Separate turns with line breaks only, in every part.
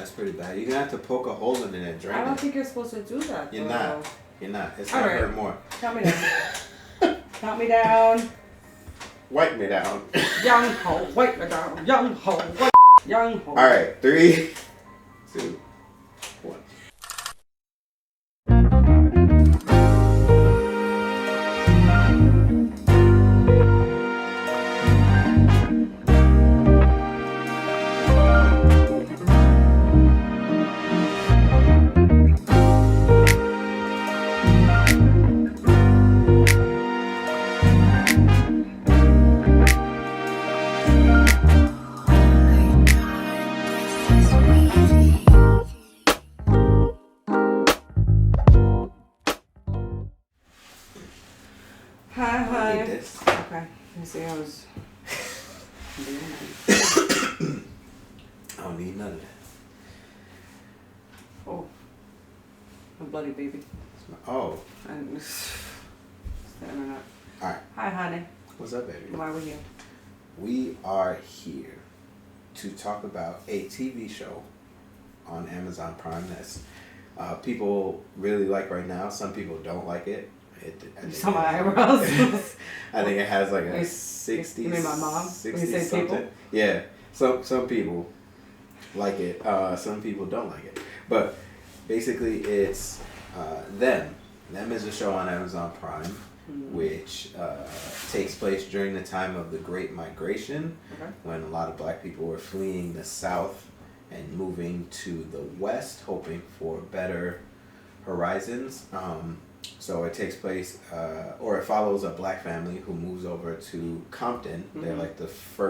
that's pretty bad. You're gonna have to poke a hole in it and drain it.
I don't think you're supposed to do that.
You're
though.
not. You're not. It's gonna hurt more.
Count me down. Count me down.
Wipe me down.
Young ho, wipe me down. Young ho, wipe. Young ho.
All right, 3, 2, 1.
Hi.
This.
Okay. You see, I was.
I don't need none of that.
Oh. A bloody baby.
Oh,
And it's the internet.
all right.
Hi, honey.
What's up, baby?
Why are we here?
We are here to talk about a TV show on Amazon Prime that's people really like right now. Some people don't like it. I think
Some eyebrows.
I think it has like a
You
60s.
mean my mom? When you
60
say
something.
people?
Yeah. Some people like it. Some people don't like it. But basically, it's Them. Them is a show on Amazon Prime, which takes place during the time of the Great Migration, when a lot of black people were fleeing the South and moving to the West, hoping for better horizons. So it takes place, or it follows a black family who moves over to Compton. They're like the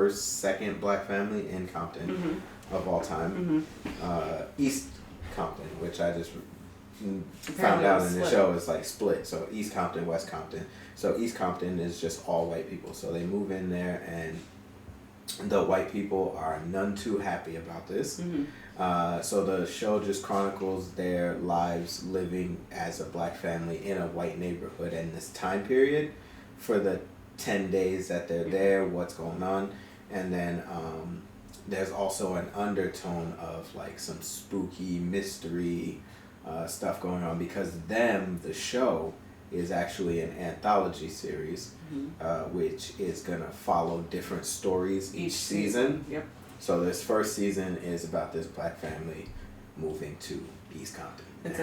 second black family in Compton of all time. East Compton, which I just found out in the show is like split. So East Compton, West Compton. So East Compton is just all white people. So they move in there, and the white people are none too happy about this. So the show just chronicles their lives living as a black family in a white neighborhood in this time period for the 10 days that they're there, what's going on. And then there's also an undertone of like some spooky mystery stuff going on, because the show is actually an anthology series, which is gonna follow different stories each season.
Yep.
So this first season is about this black family moving to East Compton.
It's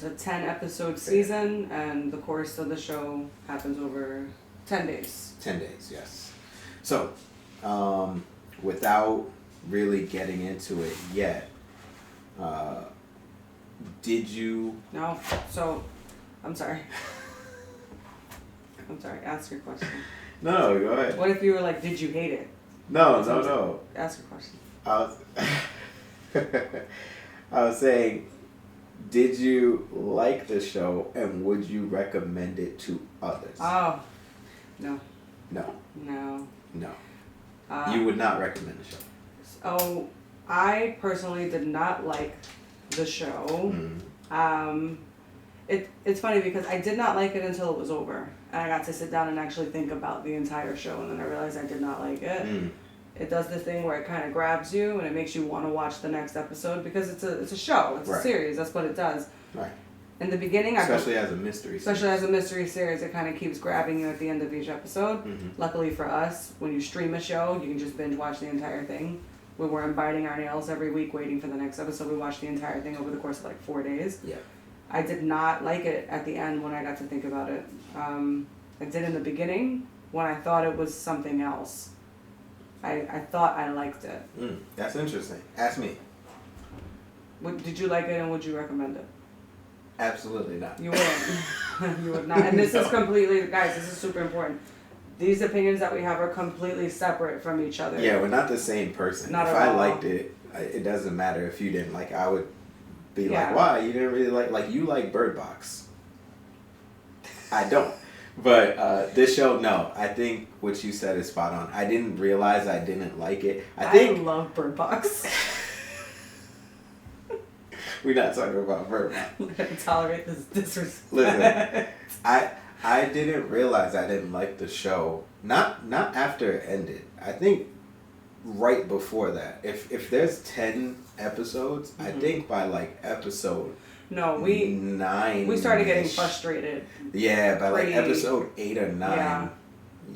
a 10 episode season, and the course of the show happens over 10 days.
10 days, yes. So, without really getting into it yet, did you...
No, so, I'm sorry. Ask your question.
No, go ahead.
What if you were like, did you hate it?
No.
Ask your question.
I was saying, did you like the show, and would you recommend it to others?
Oh, no.
No. You would not recommend the show.
Oh, I personally did not like the show. It's funny because I did not like it until it was over, and I got to sit down and actually think about the entire show, and then I realized I did not like it. It does the thing where it kind of grabs you and it makes you want to watch the next episode, because it's a show, it's a series. That's what it does.
Right.
In the beginning,
especially as a mystery
series, it kind of keeps grabbing you at the end of each episode. Luckily for us, when you stream a show, you can just binge watch the entire thing. We weren't biting our nails every week waiting for the next episode. We watched the entire thing over the course of like 4 days.
Yeah.
I did not like it at the end when I got to think about it. I did in the beginning when I thought it was something else. I thought I liked it.
That's interesting. Ask me.
Did you like it, and would you recommend it?
Absolutely not.
You wouldn't. You would not. And this is completely, guys, this is super important. These opinions that we have are completely separate from each other.
Yeah, we're not the same person.
Not
if
at
I
all.
liked it, it doesn't matter if you didn't like it. I would be like, why? You didn't really like you like Bird Box. I don't. But this show, no. I think what you said is spot on. I didn't realize I didn't like it.
I love Bird Box.
We're not talking about Bird Box.
I'm gonna tolerate this disrespect.
Listen, I didn't realize I didn't like the show. Not after it ended. I think right before that. If there's 10 episodes, I think by like episode
No,
9
we started getting frustrated.
Yeah, by like episode 8 or 9,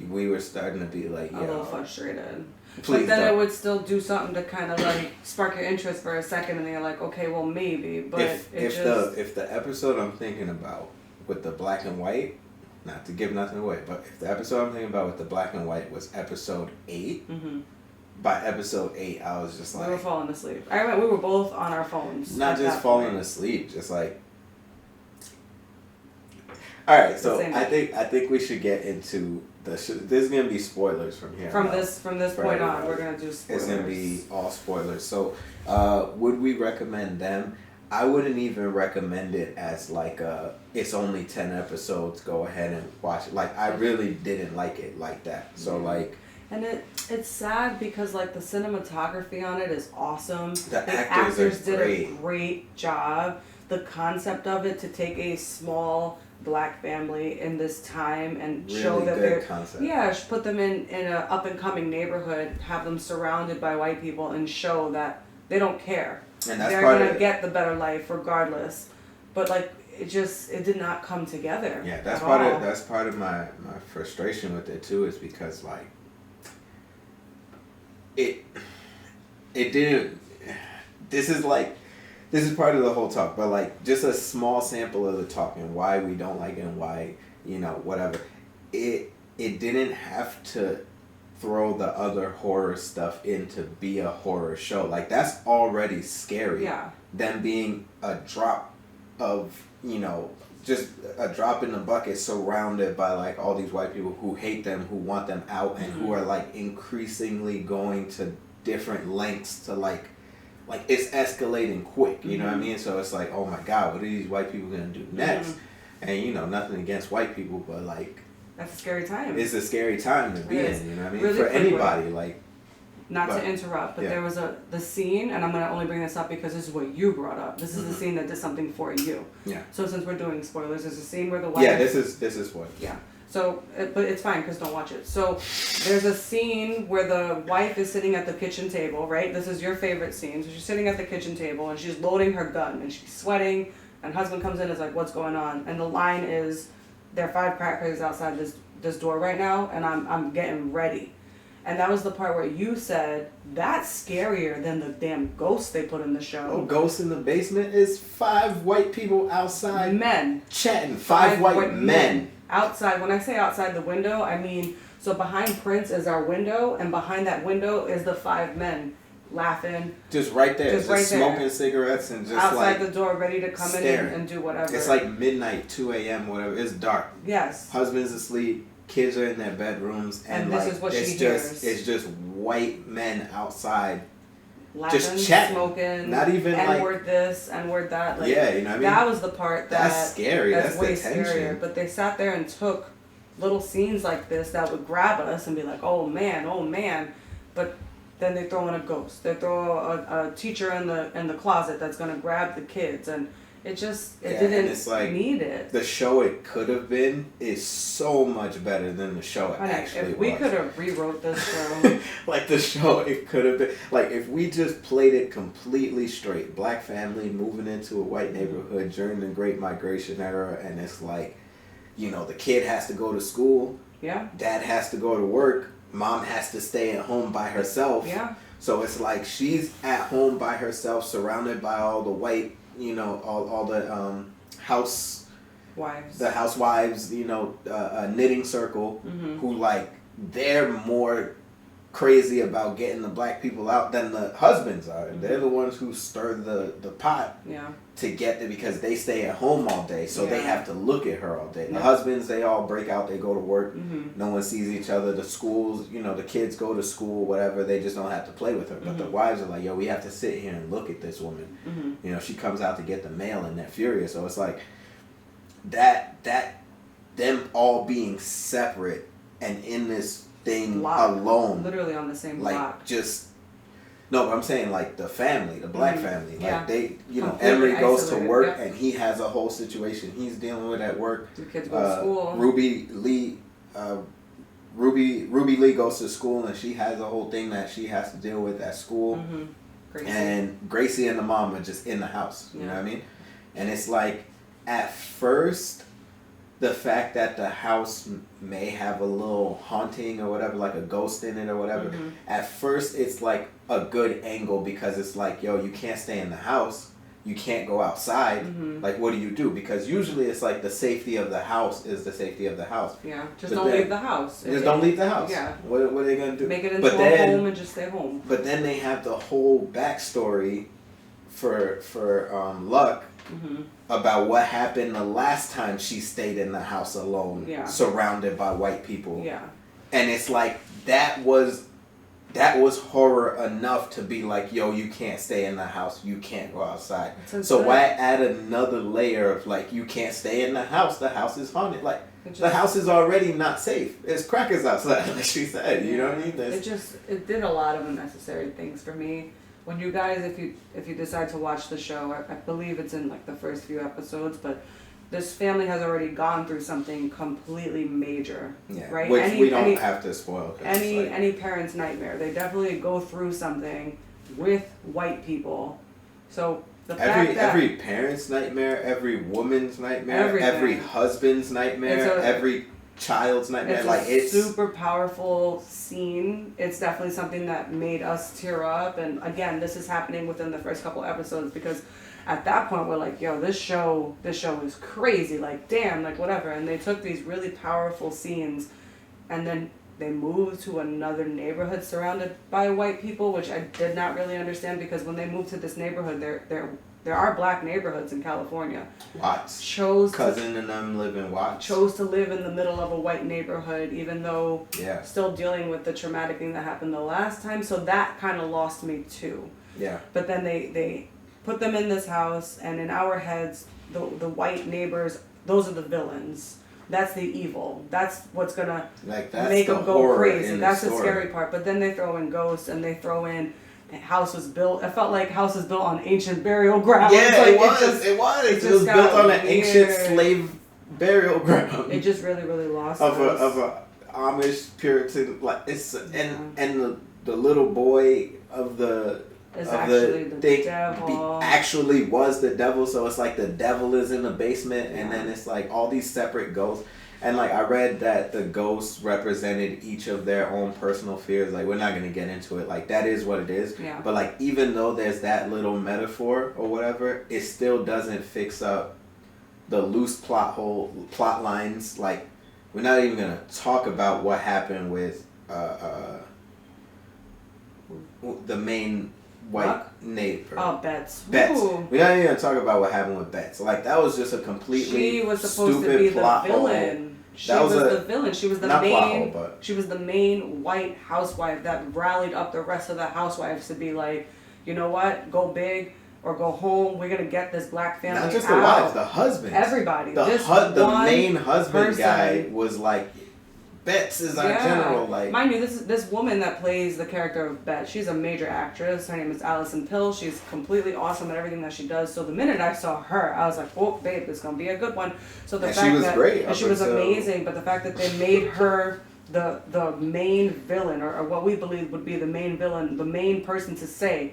we were starting to be like,
a little frustrated.
Please
but then
don't.
it would still do something to kind of like spark your interest for a second, and then you're like, okay, well maybe. But
if the episode I'm thinking about with the black and white, not to give nothing away, but if the episode I'm thinking about with the black and white was episode 8, by episode 8 I was just like,
we were falling asleep. I remember we were both on our phones.
Not just falling asleep, just like. All right, so I think we should get into this is gonna be spoilers from here.
From this point on, we're gonna do spoilers.
It's gonna be all spoilers. So, would we recommend them? I wouldn't even recommend it as like it's only 10 episodes. Go ahead and watch it. Like I really didn't like it like that. So like.
And it's sad because like the cinematography on it is awesome.
The actors
did a great job. The concept of it to take a small black family in this time and
really
show that they're
concept.
Put them in a up and coming neighborhood, have them surrounded by white people, and show that they don't care.
And that's
they're gonna get the better life regardless. But like it did not come together.
Yeah, that's part of my frustration with it too, is because like it didn't. This is part of the whole talk, but like just a small sample of the talk and why we don't like it and why, whatever. It didn't have to throw the other horror stuff in to be a horror show. Like that's already scary.
Yeah.
Them being a drop of, just a drop in the bucket surrounded by like all these white people who hate them, who want them out, and who are like increasingly going to different lengths to like it's escalating quick, you know what I mean? So it's like, oh my God, what are these white people gonna do next? And nothing against white people, but like
that's a scary time.
It's a scary time to be in, you know what I mean?
Really
for anybody, like.
Not to interrupt, but there was the scene, and I'm gonna only bring this up because this is what you brought up. This is the scene that did something for you.
Yeah.
So since we're doing spoilers, there's a scene where the wife.
Yeah, this is spoilers.
Yeah. So, but it's fine because don't watch it. So, there's a scene where the wife is sitting at the kitchen table, right? This is your favorite scene. So she's sitting at the kitchen table and she's loading her gun and she's sweating. And husband comes in and is like, "What's going on?" And the line is, "There are 5 crackers outside this door right now, and I'm getting ready." And that was the part where you said, that's scarier than the damn ghosts they put in the show.
Oh, Ghost in the Basement is 5 white people outside.
Men.
Chatting. 5 white men.
Outside. When I say outside the window, I mean, so behind Prince is our window, and behind that window is the 5 men laughing.
Just right there.
Just right
smoking
there.
Cigarettes and just
outside the door, ready to come in and do whatever.
It's like midnight, 2 a.m., whatever. It's dark.
Yes.
Husband's asleep. Kids are in their bedrooms, and
this is what she hears.
It's just white men outside,
laughing,
just chatting,
smoking,
not even
N-word this, N-word that. Like,
yeah, you know what I mean.
That was the part
that's scary. That's
way
the tension.
scarier. But they sat there and took little scenes like this that would grab us and be like, oh man. But then they throw in a ghost. They throw a teacher in the closet that's gonna grab the kids and. It didn't need it.
The show it could have been is so much better than the show it actually was.
If we could have rewrote this show.
Like the show it could have been. Like if we just played it completely straight. Black family moving into a white neighborhood during the Great Migration era, and it's like, the kid has to go to school.
Yeah. Dad
has to go to work. Mom has to stay at home by herself.
Yeah.
So it's like she's at home by herself, surrounded by all the white, all the housewives, knitting circle, who like they're more crazy about getting the black people out than the husbands are. They're the ones who stir the pot to get there because they stay at home all day, so they have to look at her all day. The husbands, they all break out, they go to work, no one sees each other. The schools, the kids go to school, whatever, they just don't have to play with her. But the wives are like, yo, we have to sit here and look at this woman. She comes out to get the mail and they're furious. So it's like that them all being separate and in this thing alone,
literally on the same block.
No, but I'm saying like the family, the black family. Like they,
completely
Emery goes to
isolated.
work and he has a whole situation he's dealing with at work.
The kids go to school.
Ruby Lee, Ruby Lee goes to school and she has a whole thing that she has to deal with at school.
Mm-hmm. Gracie.
And Gracie and the mom are just in the house. You know what I mean? And it's like, at first, the fact that the house may have a little haunting or whatever, like a ghost in it or whatever, at first it's like a good angle because it's like, yo, you can't stay in the house. You can't go outside. Like, what do you do? Because usually it's like the safety of the house is the safety of the house.
Yeah, just don't leave the house.
Just don't leave the house.
Yeah.
What are they going to do?
Make it into a home and just stay home.
But then they have the whole backstory for Luck about what happened the last time she stayed in the house alone, surrounded by white people.
Yeah.
And it's like, that was horror enough to be like, yo, you can't stay in the house, you can't go outside. So why add another layer of like, you can't stay in the house is haunted. Like, the house is already not safe. There's crackers outside, like she said. You know what I mean?
It did a lot of unnecessary things for me. When you guys, if you decide to watch the show, I believe it's in like the first few episodes, but this family has already gone through something completely major, right?
Which we don't have to spoil.
Any parent's nightmare. They definitely go through something with white people. So the fact that
every parent's nightmare, every woman's nightmare, every husband's nightmare, every child's nightmare.
It's a super powerful scene. It's definitely something that made us tear up. And again, this is happening within the first couple episodes because at that point we're like, yo, this show is crazy. Like, damn, like whatever. And they took these really powerful scenes and then they moved to another neighborhood surrounded by white people, which I did not really understand because when they moved to this neighborhood, there are black neighborhoods in California.
Watts. Cousin and them live in Watts.
Chose to live in the middle of a white neighborhood, even though still dealing with the traumatic thing that happened the last time. So that kind of lost me too.
Yeah.
But then they put them in this house, and in our heads, the white neighbors, those are the villains. That's the evil. That's what's gonna make them go crazy. That's the scary part. But then they throw in ghosts, and they throw in house was built. It felt like house was built on ancient burial ground.
Yeah, it was. It was built on an ancient slave burial ground.
It just really, really lost
of a Amish Puritan. Like it's and the little boy of the.
Devil.
Actually was the devil, so it's like the devil is in the basement, and then it's like all these separate ghosts. And like I read that the ghosts represented each of their own personal fears. Like we're not gonna get into it. Like that is what it is.
Yeah.
But like even though there's that little metaphor or whatever, it still doesn't fix up the loose plot lines. Like we're not even gonna talk about what happened with the main white neighbor.
Oh, Betts.
Betts.
Ooh.
We're not even gonna talk about what happened with Betts. Like that was just a completely
She was supposed
stupid
to be
plot
the villain. She was the villain. She was the main. She was the main white housewife that rallied up the rest of the housewives to be like, you know what, go big or go home. We're gonna get this black family out.
Not just the wives, the husbands.
Everybody.
The main husband guy was like. Betts is our general, like.
Mind you, this woman that plays the character of Betts, she's a major actress. Her name is Allison Pill. She's completely awesome at everything that she does. So the minute I saw her, I was like, oh, babe, this is going to be a good one. So the fact
she was great.
And she was amazing, but the fact that they made her the main villain, or what we believe would be the main villain, the main person to say,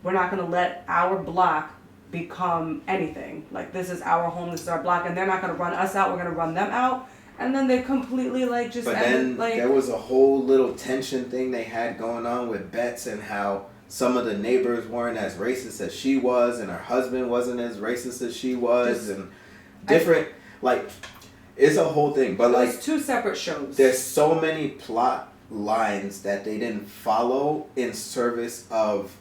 we're not going to let our block become anything. Like, this is our home, this is our block, and they're not going to run us out, we're going to run them out. And then they completely just
But
ended,
then there was a whole little tension thing they had going on with Betts and how some of the neighbors weren't as racist as she was, and her husband wasn't as racist as she was, and different it's a whole thing. But
it's two separate shows.
There's so many plot lines that they didn't follow in service of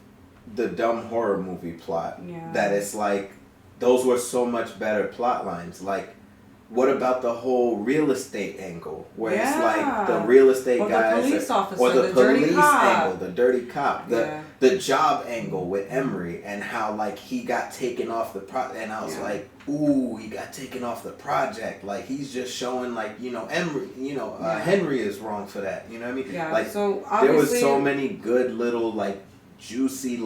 the dumb horror movie plot.
Yeah.
That it's like those were so much better plot lines. Like. What about the whole real estate angle, where it's like the real estate guys,
the police officer,
or the police
dirty cop.
angle, the dirty cop, the job angle with Emery, and how he got taken off the and I was like, ooh, he got taken off the project, like he's just showing Emery, Henry is wrong for that, you know what I mean?
Yeah.
Like
so
there was so many good little juicy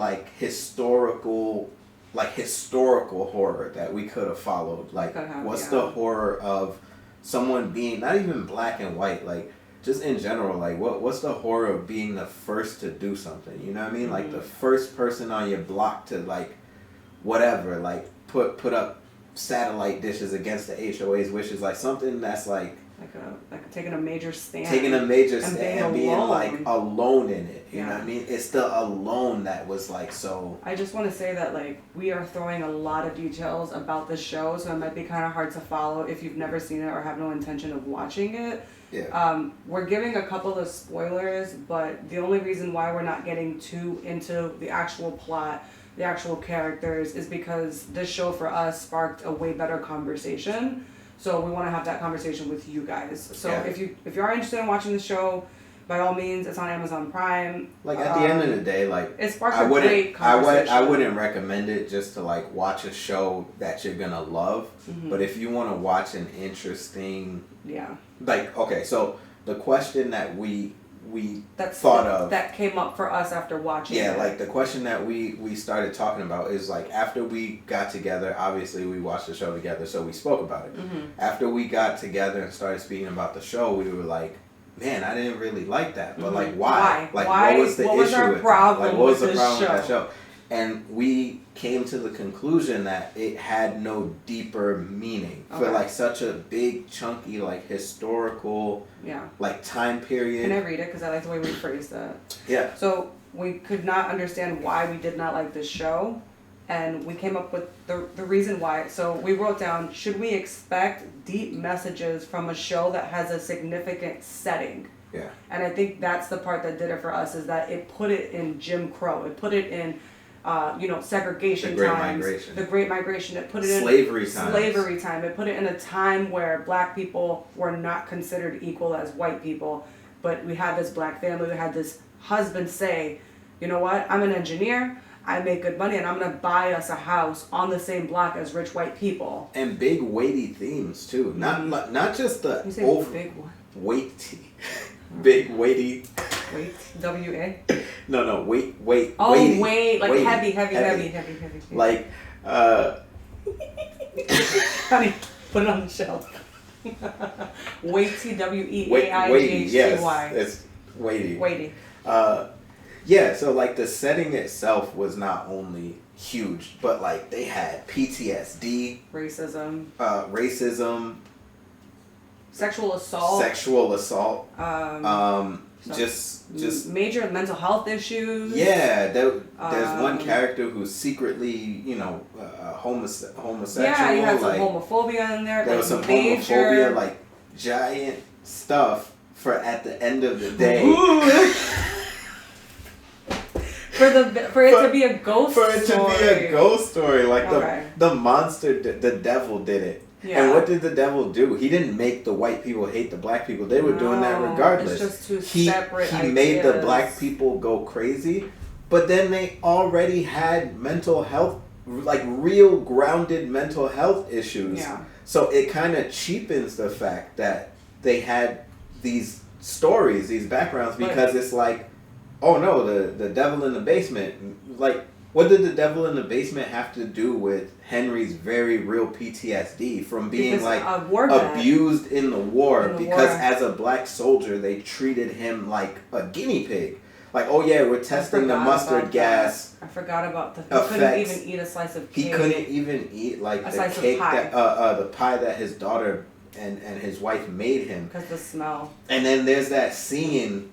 historical horror that we could have followed. What's the horror of someone being not even black and white, just in general, like what's the horror of being the first to do something? You know what I mean? Like the first person on your block to like whatever, like put up satellite dishes against the HOA's wishes, like something that's like
taking a major stand.
And being like alone in it. You know what I mean? It's the alone that was like so.
I just want to say that like we are throwing a lot of details about the show, so it might be kind of hard to follow if you've never seen it or have no intention of watching it.
Yeah.
We're giving a couple of spoilers, but the only reason why we're not getting too into the actual plot, the actual characters, is because this show for us sparked a way better conversation. So we want to have that conversation with you guys. So if you are interested in watching the show, by all means, it's on Amazon Prime.
Like at the end of the day, like
it sparked a great conversation.
I wouldn't recommend it just to like watch a show that you're gonna love. Mm-hmm. But if you want to watch an interesting, like okay, so the question that we thought of
that came up for us after watching it.
Like the question that we started talking about is like after we got together, obviously we watched the show together, so we spoke about it.
Mm-hmm.
After we got together and started speaking about the show, we were like, man, I didn't really like that, but like why? Like what was the issue with that? Like what was the problem with that show? And we came to the conclusion that it had no deeper meaning for like such a big, chunky, like historical, like time period.
Can I read it? Because I like the way we phrased that.
Yeah.
So we could not understand why we did not like this show, and we came up with the reason why. So we wrote down, should we expect deep messages from a show that has a significant setting?
Yeah.
And I think that's the part that did it for us, is that it put it in Jim Crow. It put it in segregation times, the Great Migration. It put it in slavery time. It put it in a time where black people were not considered equal as white people. But we had this black family. We had this husband say, you know what? I'm an engineer. I make good money, and I'm gonna buy us a house on the same block as rich white people.
And big weighty themes too.
Mm-hmm.
Not just the
you say big what?
Weighty, big weighty.
Wait, W-A?
No, wait.
Oh,
weighty,
wait, like
weighty,
heavy.
Like,
Honey, put it on the shelf. Weighty, W-E-A-I-G-H-T-Y.
Weighty, yes, it's weighty.
Weighty.
So like the setting itself was not only huge, but like they had PTSD, racism,
sexual assault,
just
major mental health issues.
Yeah, there's one character who's secretly, homosexual.
Yeah, you had some homophobia in there.
There was some homophobia, like giant stuff for at the end of the day.
For it to be a ghost story.
For it to be a ghost story. Like the monster, the devil did it. Yeah. And what did the devil do? He didn't make the white people hate the black people. They were doing that regardless.
It's just two separate ideas.
He made the black people go crazy, but then they already had mental health, like real grounded mental health issues.
Yeah.
So it kind of cheapens the fact that they had these stories, these backgrounds, because it's like, oh no, the devil in the basement, like, what did the devil in the basement have to do with Henry's very real PTSD from being abused in the war? Because as a black soldier, they treated him like a guinea pig. Like, oh yeah, we're testing the mustard gas.
I forgot about the. He couldn't even eat a slice of cake.
He couldn't even eat like the cake the pie that his daughter and his wife made him.
Because the smell.
And then there's that scene,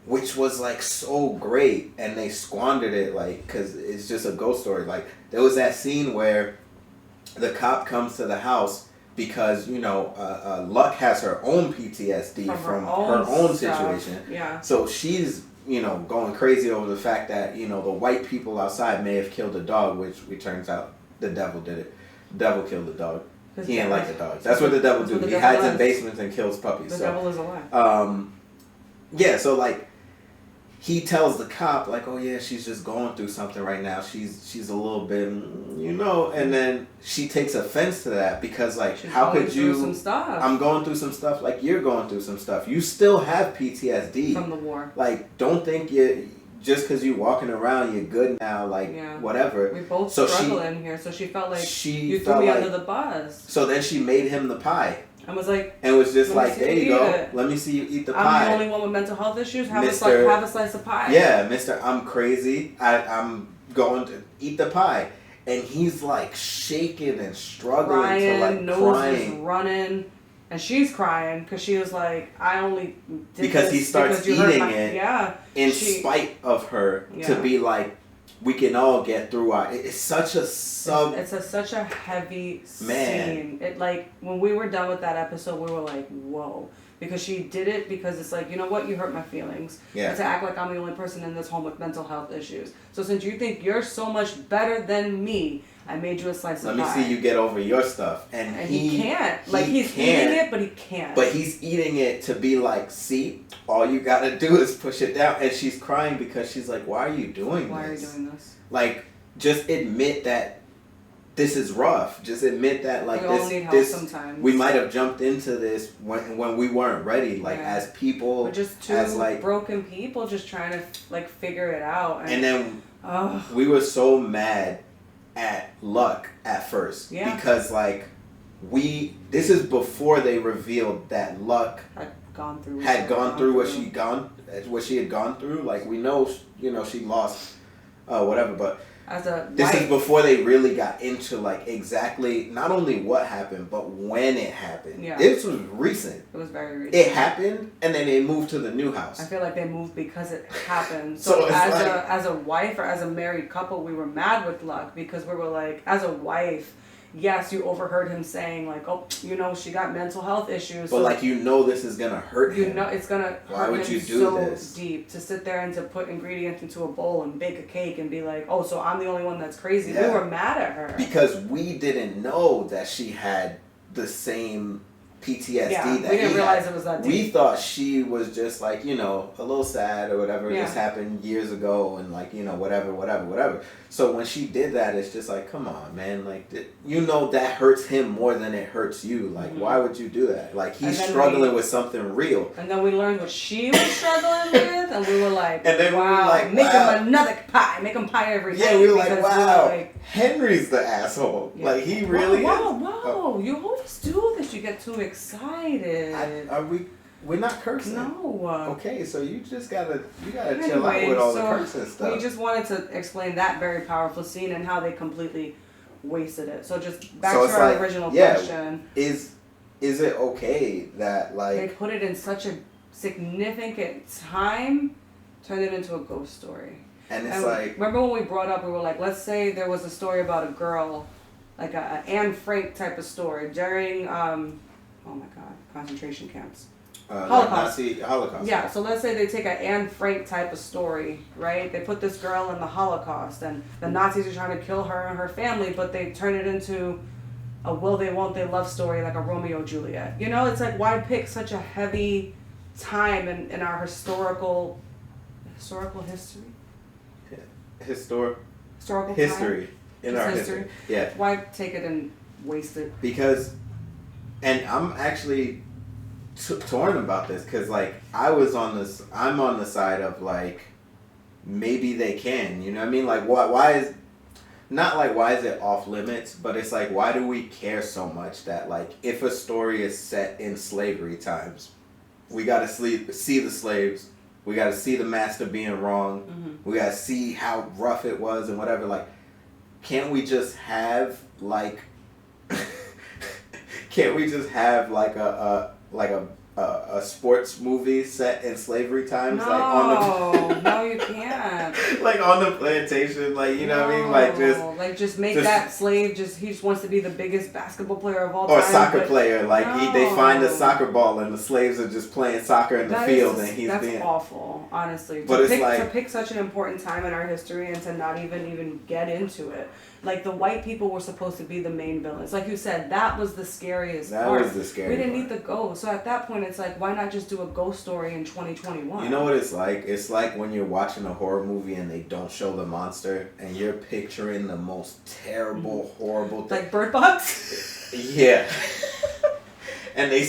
which was like so great, and they squandered it, like, because it's just a ghost story. Like, there was that scene where the cop comes to the house because Luck has her own PTSD from her own situation.
Yeah.
So she's going crazy over the fact that the white people outside may have killed a dog, which it turns out the devil did it. The devil killed the dog. He didn't like the dog. That's what the devil do. He hides in basements and kills puppies.
The devil is alive.
Yeah. So like, he tells the cop, like, oh yeah, she's just going through something right now. She's a little bit, and then she takes offense to that because, like, how could you? I'm going through some stuff. Like, you're going through some stuff. You still have PTSD
from the war.
Like, don't think just because you're walking around, you're good now. Like, whatever.
We both struggle in here, so she felt like you threw me under the bus.
So then she made him the pie.
And was like,
and was just
"Let me
like,
see
there
you
you go.
eat it.
Let me see you eat the
I'm
pie.
the only one with mental health issues. Have
Mr.
have a slice of pie."
Yeah, Mr. I'm crazy. I'm going to eat the pie. And he's like shaking and struggling
Crying,
to like
nose
crying.
is running. And she's crying because she was like, I only did
Because
this
he starts
because you hurt
eating
my-"
it
Yeah.
in spite of her to
Yeah.
be like, we can all get through our. It's such a
such a heavy
Man.
scene. It like when we were done with that episode, we were like, whoa, because she did it because it's like, you know what, you hurt my feelings.
Yeah.
And to act like I'm the only person in this home with mental health issues. So since you think you're so much better than me, I made you a slice
Let
of
me
pie.
see you get over your stuff. And
he can't. Like he's eating it, but he can't.
But he's eating it to be like, see, all you gotta do is push it down. And she's crying because she's like, why are you doing
Why
this?
are you doing this?
Like, just admit that this is rough. Just admit that like
we all need help
this
sometimes.
we might have jumped into this when we weren't ready. Like as people,
we're just two
as like
broken people just trying to like figure it out.
And then we were so mad at Luck at first because like this is before they revealed that Luck
had gone through
what she had gone through. Like we know, she lost whatever, but this is before they really got into like exactly not only what happened but when it happened.
Yeah.
This was recent.
It was very recent.
It happened and then they moved to the new house.
I feel like they moved because it happened. So as a wife or as a married couple, we were mad with Luck because we were like, as a wife, yes, you overheard him saying like, oh, she got mental health issues.
But like this is gonna hurt him.
It's gonna
Why
hurt
would
him
you do
so
this?
deep to sit there and to put ingredients into a bowl and bake a cake and be like, oh, so I'm the only one that's crazy.
Yeah.
We were mad at her
because we didn't know that she had the same PTSD that
we didn't realize it was that deep.
We thought she was just like, a little sad or whatever. This happened years ago and like, whatever. So when she did that, it's just like, come on, man. Like, that hurts him more than it hurts you. Like, why would you do that? Like, he's struggling with something real.
And then we learned what she was struggling with, and we were like,
and then
wow,
we were like,
make him another pie. Make him pie every day.
Yeah, we were like, wow, Henry's the asshole. Yeah. Like, he really is.
Wow. You always do this. You get too excited.
We're not cursing.
No.
Okay, so you gotta chill out with all the cursing stuff.
We just wanted to explain that very powerful scene and how they completely wasted it. So just back to our original question.
Is it okay that like
they put it in such a significant time, turned it into a ghost story?
And it's like,
remember when we brought up, we were like, let's say there was a story about a girl, like a Anne Frank type of story during concentration camps.
Holocaust. Holocaust.
Yeah, so let's say they take an Anne Frank type of story, right? They put this girl in the Holocaust and the Nazis are trying to kill her and her family, but they turn it into a will they won't they love story, like a Romeo Juliet. It's like, why pick such a heavy time in our historical history? Historical
history.
Time?
In our history. Yeah.
Why take it and waste it?
Because, and I'm actually torn about this because like I'm on the side of like maybe they can, you know what I mean? Like why is it off limits, but it's like, why do we care so much that like if a story is set in slavery times, we gotta see the slaves, we gotta see the master being wrong, we gotta see how rough it was and whatever. Like, can't we just have like a sports movie set in slavery times?
No, you can't.
Like on the plantation, like, you know what I mean? Like
just make that slave he just wants to be the biggest basketball player of all time.
Or soccer player, like they find a soccer ball and the slaves are just playing soccer in the field and he's
that's awful, honestly.
But
to pick such an important time in our history and to not even get into it. Like, the white people were supposed to be the main villains. Like you said, that was the scariest part.
That was the scary part.
We didn't need the ghost. So at that point, it's like, why not just do a ghost story in 2021?
You know what it's like? It's like when you're watching a horror movie and they don't show the monster and you're picturing the most terrible, horrible thing.
Like Bird Box?
Yeah. And they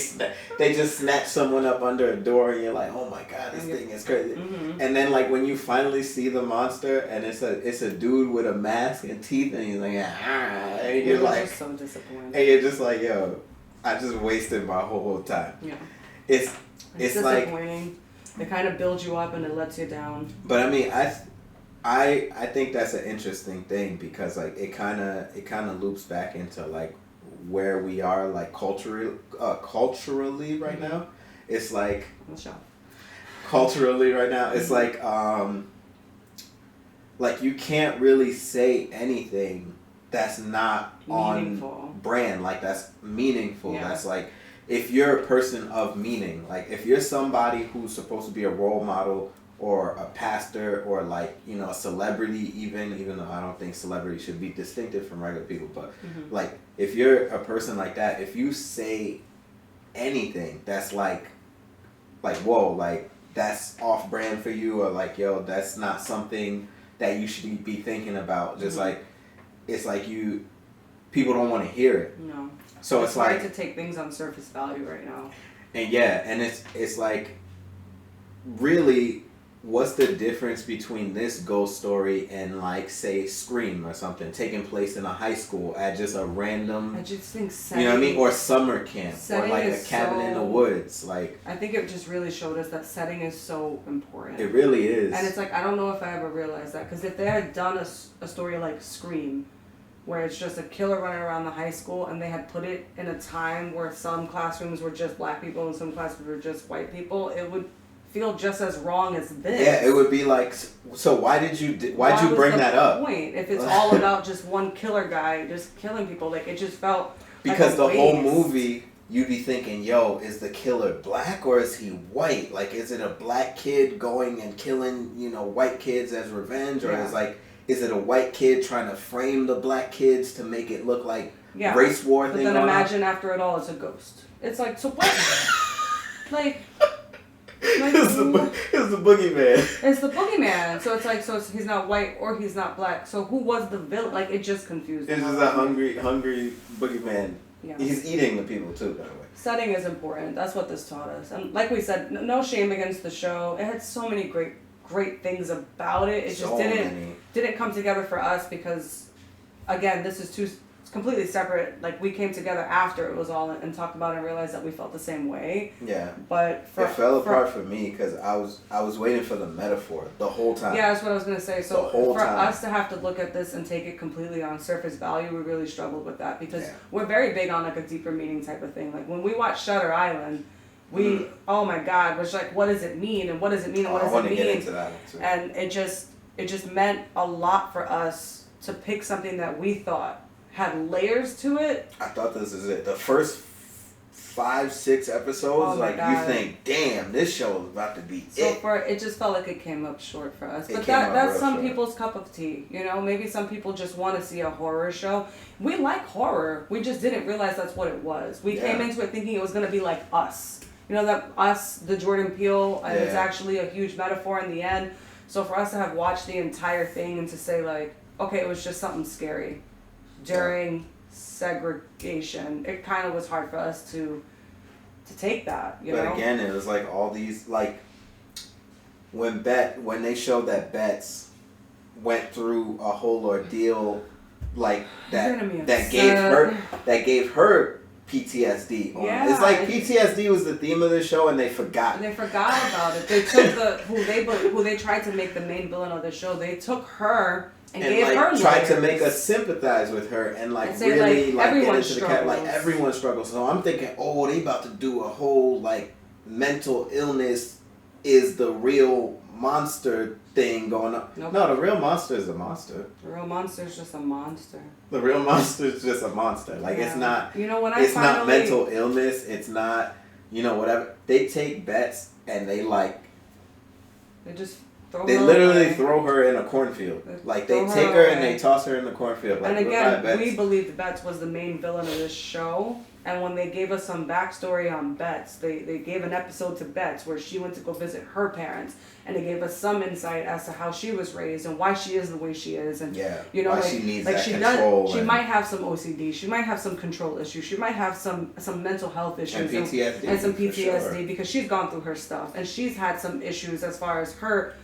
just snatch someone up under a door and you're like, oh my god, this thing is crazy. And then like when you finally see the monster and it's a dude with a mask and teeth and he's like, and you're like,
so disappointed.
And you're just like, yo, I just wasted my whole time.
Yeah.
It's like,
disappointing. It kind of builds you up and it lets you down.
but I mean, I think that's an interesting thing because like it kind of loops back into like where we are like culturally right now. It's like culturally right now. It's like you can't really say anything that's not
meaningful.
On brand, like that's meaningful.
Yeah.
That's like if you're a person of meaning, like if you're somebody who's supposed to be a role model or a pastor or like, you know, a celebrity even though I don't think celebrity should be distinctive from regular people, but like if you're a person like that, if you say anything that's like whoa, like that's off brand for you, or like yo, that's not something that you should be thinking about, just like it's like people don't want to hear it.
No.
So it's
hard
like
to take things on surface value right now.
And yeah, and it's like really what's the difference between this ghost story and like say Scream or something taking place in a high school at just a random,
I just think setting,
you know what I mean, or summer camp or like a cabin in the woods. Like
I think it just really showed us that setting is so important.
It really is.
And it's like I don't know if I ever realized that, because if they had done a story like Scream, where it's just a killer running around the high school, and they had put it in a time where some classrooms were just black people and some classrooms were just white people, it would feel just as wrong as this.
Yeah, it would be like, so why'd you bring that up?
Point if it's all about just one killer guy just killing people, like it just felt
because
like
the whole movie you'd be thinking, yo, is the killer black or is he white? Like, is it a black kid going and killing, you know, white kids as revenge, or is it a white kid trying to frame the black kids to make it look like race war thing?
But then imagine after it all, it's a ghost. It's like, so what? like
it's the boogeyman.
It's the boogeyman. So it's like, he's not white or he's not black. So who was the villain? Like, it just confused me.
It's just a hungry boogeyman.
Yeah.
He's eating the people too, by the way.
Setting is important. That's what this taught us. And like we said, no shame against the show. It had so many great things about it. It just didn't come together for us because, again, this is it's completely separate. Like, we came together after it was all and talked about it and realized that we felt the same way.
Yeah.
But
it fell apart for me because I was waiting for the metaphor the whole time.
Yeah, that's what I was going to say. So for us to have to look at this and take it completely on surface value, we really struggled with that because we're very big on like a deeper meaning type of thing. Like when we watched Shutter Island, oh my God, was like, what does it mean? And what does it mean? And what does it mean?
Get into that one too.
And it just meant a lot for us to pick something that we thought had layers to it.
I thought this is it. The first 5-6 episodes, you think, damn, this show is about to be it.
So it just felt like it came up short for us. But that's some people's cup of tea. You know, maybe some people just want to see a horror show. We like horror. We just didn't realize that's what it was. We came into it thinking it was going to be like Us. You know, that Us, the Jordan Peele, and it's actually a huge metaphor in the end. So for us to have watched the entire thing and to say like, okay, it was just something scary during segregation, it kind of was hard for us to take that, you know?
But again, it was like all these, like, when they showed that Bets went through a whole ordeal like that gave her PTSD.
Yeah,
it's like PTSD was the theme of the show, and they forgot.
They forgot about it. They took who they tried to make the main villain of the show. They took her and gave her layers.
Tried to make us sympathize with her and really get into the cat. Like everyone struggles. So I'm thinking, they about to do a whole like mental illness is the real monster thing going on. Nope. No, the real monster is a monster.
The real monster is just a monster.
The real monster is just a monster. Like it's not.
It's
not mental illness. It's not. Whatever. They take Bets and they like.
They just.
They literally throw her in a cornfield. Like they take her and they toss her in the cornfield. Like,
and again, we believed Bets was the main villain of this show. And when they gave us some backstory on Bets, they gave an episode to Bets where she went to go visit her parents, and they gave us some insight as to how she was raised and why she is the way she is, and
why she needs that control.
She might have some OCD, she might have some control issues, she might have some mental health issues
and PTSD,
and some PTSD because she's gone through her stuff and she's had some issues as far as her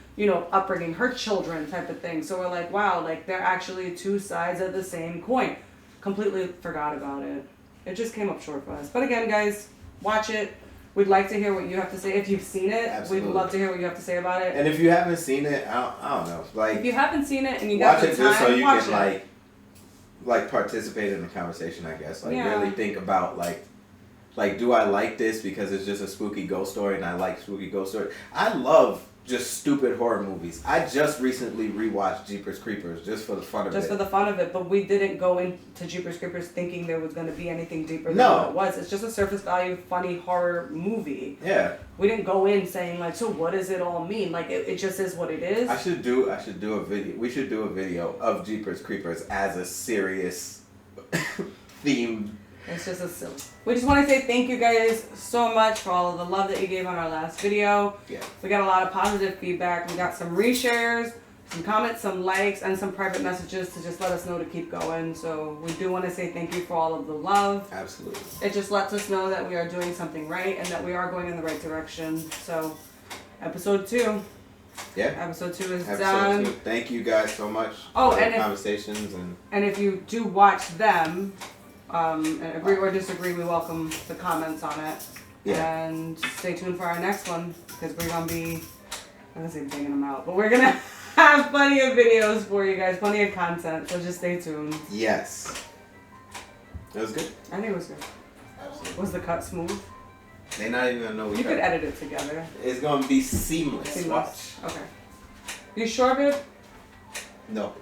upbringing, her children type of thing. So we're like, wow, like they're actually two sides of the same coin. Completely forgot about it. it just came up short for us. But again, guys, watch it. We'd like to hear what you have to say. If you've seen it,
Absolutely.
we'd love to hear what you have to say about it.
And if you haven't seen it, I don't know. Like,
if you haven't seen it and you got
watch
the
it
time,
just so you
watch
can
it.
like participate in the conversation. I guess like
Yeah.
really think about like do I like this because it's just a spooky ghost story and I like spooky ghost stories. I love just stupid horror movies. I just recently rewatched Jeepers Creepers just for the fun of it.
Just for the fun of it, but we didn't go into Jeepers Creepers thinking there was going to be anything deeper than
No.
what it was. It's just a surface value, funny horror movie.
Yeah.
We didn't go in saying like, so what does it all mean? Like it just is what it is.
I should do a video. We should do a video of Jeepers Creepers as a serious themed.
It's just a silly. We just want to say thank you guys so much for all of the love that you gave on our last video.
Yeah.
We got a lot of positive feedback. We got some reshares, some comments, some likes, and some private messages to just let us know to keep going. So we do want to say thank you for all of the love.
Absolutely.
It just lets us know that we are doing something right and that we are going in the right direction. So episode 2.
Yeah.
Episode 2 is
Episode
done.
2. Thank you guys so much
Oh,
for
and
the
if-
conversations and
And if you do watch them, and agree or disagree, we welcome the comments on it.
Yeah.
And stay tuned for our next one because we're gonna be, I'm gonna say banging them out, but we're gonna have plenty of videos for you guys, plenty of content. So just stay tuned.
yes. It was good.
I think it was good.
Absolutely.
Was the cut smooth?
They're not even gonna know we
You
cut
could
it.
edit it together.
It's gonna be seamless.
Seamless.
Watch.
Okay. You sure, babe?
No.